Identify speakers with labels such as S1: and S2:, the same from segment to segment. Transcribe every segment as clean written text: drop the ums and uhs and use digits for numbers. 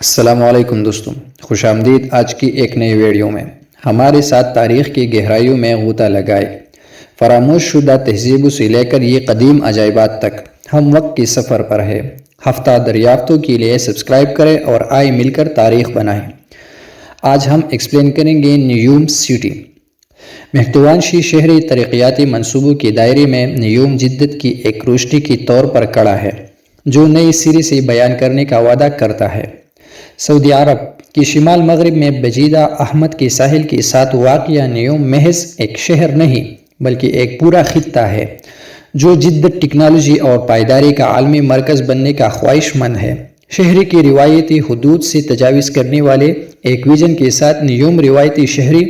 S1: السلام علیکم دوستوں، خوش آمدید آج کی ایک نئی ویڈیو میں۔ ہمارے ساتھ تاریخ کی گہرائیوں میں غوطہ لگائے، فراموش شدہ تہذیبوں سے لے کر یہ قدیم عجائبات تک ہم وقت کے سفر پر ہے۔ ہفتہ دریافتوں کے لیے سبسکرائب کریں اور آئے مل کر تاریخ بنائیں۔ آج ہم ایکسپلین کریں گے نیوم سٹی۔ مہتوانشی شہری ترقیاتی منصوبوں کے دائرے میں نیوم جدت کی ایک روشنی کے طور پر کھڑا ہے جو نئی سرے سے بیان کرنے کا وعدہ کرتا ہے۔ سعودی عرب کی شمال مغرب میں بجیدہ احمد کے ساحل کے ساتھ واقع نیوم محض ایک شہر نہیں بلکہ ایک پورا خطہ ہے جو جدت، ٹیکنالوجی اور پائیداری کا عالمی مرکز بننے کا خواہش مند ہے۔ شہری کی روایتی حدود سے تجاوز کرنے والے ایک ویژن کے ساتھ نیوم روایتی شہری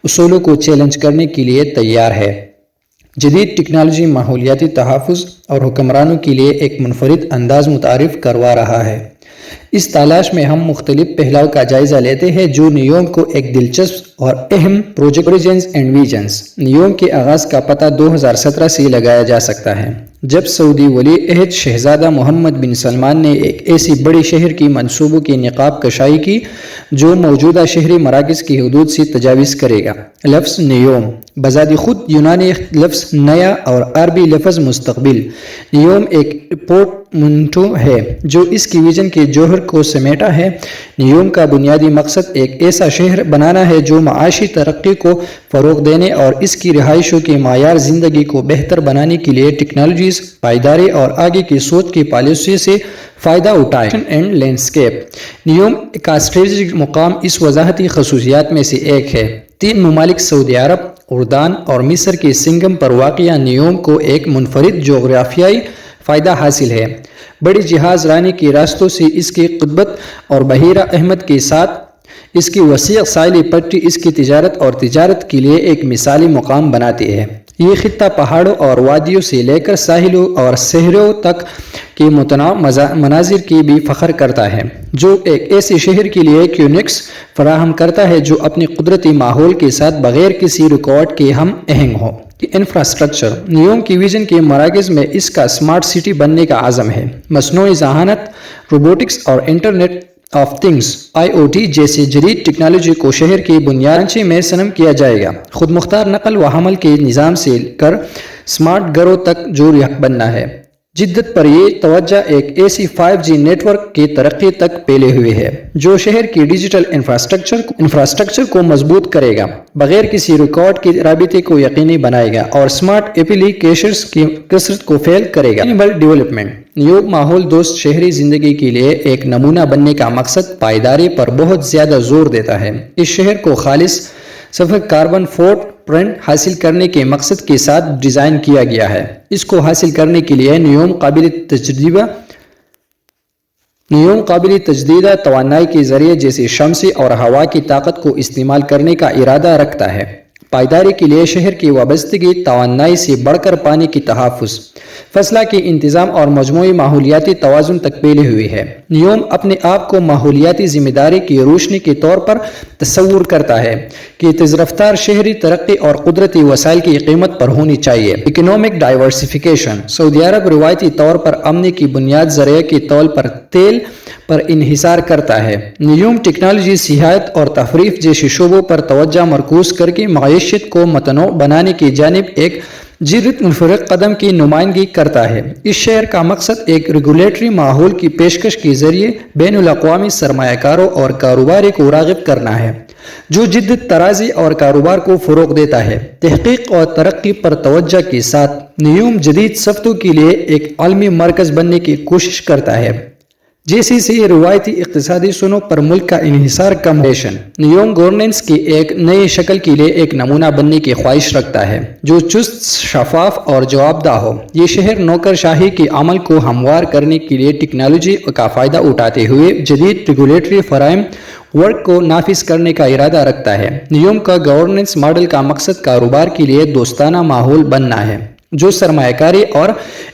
S1: اصولوں کو چیلنج کرنے کے لیے تیار ہے۔ جدید ٹیکنالوجی ماحولیاتی تحفظ اور حکمرانوں کے لیے ایک منفرد انداز متعارف کروا رہا ہے۔ اس تلاش میں ہم مختلف پہلوؤں کا جائزہ لیتے ہیں جو نیوم کو ایک دلچسپ اور اہم پروجیکٹ اوریجنز اینڈ ویژنز۔ نیوم کے آغاز کا پتہ 2017 سے لگایا جا سکتا ہے جب سعودی ولی عہد شہزادہ محمد بن سلمان نے ایک ایسی بڑی شہر کی منصوبوں کی نقاب کشائی کی جو موجودہ شہری مراکز کی حدود سے تجاوز کرے گا۔ لفظ نیوم بذات خود یونانی لفظ نیا اور عربی لفظ مستقبل۔ نیوم ایک پورٹمنٹو ہے جو اس کی ویژن کے جوہر کو سمیٹا ہے۔ نیوم کا بنیادی مقصد ایک ایسا شہر بنانا ہے جو معاشی ترقی کو فروغ دینے اور اس کی رہائشیوں کے معیار زندگی کو بہتر بنانے کے لیے ٹیکنالوجیز، پائیداری اور آگے کی سوچ کی پالیسی سے فائدہ اٹھائے۔ اینڈ لینڈسکیپ نیوم کا اسٹریٹجک مقام اس وضاحتی خصوصیات میں سے ایک ہے۔ 3 ممالک سعودی عرب، اردن اور مصر کے سنگم پر واقع نیوم کو ایک منفرد جغرافیائی فائدہ حاصل ہے۔ بڑی جہاز رانی کے راستوں سے اس کی قطبت اور بحیرہ احمد کے ساتھ اس کی وسیع ساحلی پٹی اس کی تجارت کے لیے ایک مثالی مقام بناتی ہے۔ یہ خطہ پہاڑوں اور وادیوں سے لے کر ساحلوں اور صحراؤں تک کے متنوع مناظر کی بھی فخر کرتا ہے جو ایک ایسے شہر کے لیے کیونکس فراہم کرتا ہے جو اپنی قدرتی ماحول کے ساتھ بغیر کسی رکاوٹ کے ہم آہنگ ہو۔ انفراسٹرکچر نیوم کی ویژن کے مراکز میں اس کا اسمارٹ سٹی بننے کا عزم ہے۔ مصنوعی ذہانت، روبوٹکس اور انٹرنیٹ آف تھنگز (IoT) جیسی جدید ٹیکنالوجی کو شہر کی بنیادی ڈھانچے میں صنم کیا جائے گا۔ خود مختار نقل و حمل کے نظام سے کر اسمارٹ گھروں تک جو بننا ہے۔ جدت پر یہ توجہ ایک ایسی 5G نیٹ ورک کی ترقی تک پھیلے ہوئے ہے جو شہر کی ڈیجیٹل انفراسٹرکچر کو مضبوط کرے گا، بغیر کسی رکاوٹ کے رابطے کو یقینی بنائے گا اور اسمارٹ ایپلیکیشنز کی کثرت کو فعال کرے گا۔ سسٹینیبل ڈیولپمنٹ نیوم ماحول دوست شہری زندگی کے لیے ایک نمونہ بننے کا مقصد پائیداری پر بہت زیادہ زور دیتا ہے۔ اس شہر کو خالص صفر کاربن فوٹ پرنٹ حاصل کرنے کے مقصد کے ساتھ ڈیزائن کیا گیا ہے۔ اس کو حاصل کرنے کے لیے نیوم قابل تجدید توانائی کے ذریعے جیسے شمسی اور ہوا کی طاقت کو استعمال کرنے کا ارادہ رکھتا ہے۔ پائیداری کے لیے شہر کی وابستگی توانائی سے بڑھ کر پانی کی تحفظ، فضلہ کے انتظام اور مجموعی ماحولیاتی توازن تک پھیلی ہوئی ہے۔ نیوم اپنے آپ کو ماحولیاتی ذمہ داری کی روشنی کے طور پر تصور کرتا ہے کہ تیز رفتار شہری ترقی اور قدرتی وسائل کی قیمت پر ہونی چاہیے۔ اکنامک ڈائیورسفیکیشن سعودی عرب روایتی طور پر آمدنی کی بنیاد ذرائع کے طور پر تیل پر انحصار کرتا ہے۔ نیوم ٹیکنالوجی، سیاحت اور تفریح جیسے شعبوں پر توجہ مرکوز کر کے معیشت کو متنوع بنانے کی جانب ایک جدید منفرد قدم کی نمائندگی کرتا ہے۔ اس شہر کا مقصد ایک ریگولیٹری ماحول کی پیشکش کے ذریعے بین الاقوامی سرمایہ کاروں اور کاروباری کو راغب کرنا ہے جو جدت طرازی اور کاروبار کو فروغ دیتا ہے۔ تحقیق اور ترقی پر توجہ کے ساتھ نیوم جدید صفتوں کے لیے ایک عالمی مرکز بننے کی کوشش کرتا ہے جیسے سے روایتی اقتصادی سنوں پر ملک کا انحصار کم ہے۔ نیوم گورننس کی ایک نئی شکل کے لیے ایک نمونہ بننے کی خواہش رکھتا ہے جو چست، شفاف اور جواب دہ ہو۔ یہ شہر نوکر شاہی کے عمل کو ہموار کرنے کے لیے ٹیکنالوجی کا فائدہ اٹھاتے ہوئے جدید ریگولیٹری فریم ورک کو نافذ کرنے کا ارادہ رکھتا ہے۔ نیوم کا گورننس ماڈل کا مقصد کاروبار کے لیے دوستانہ ماحول بننا ہے جو سرمایہ کاری اور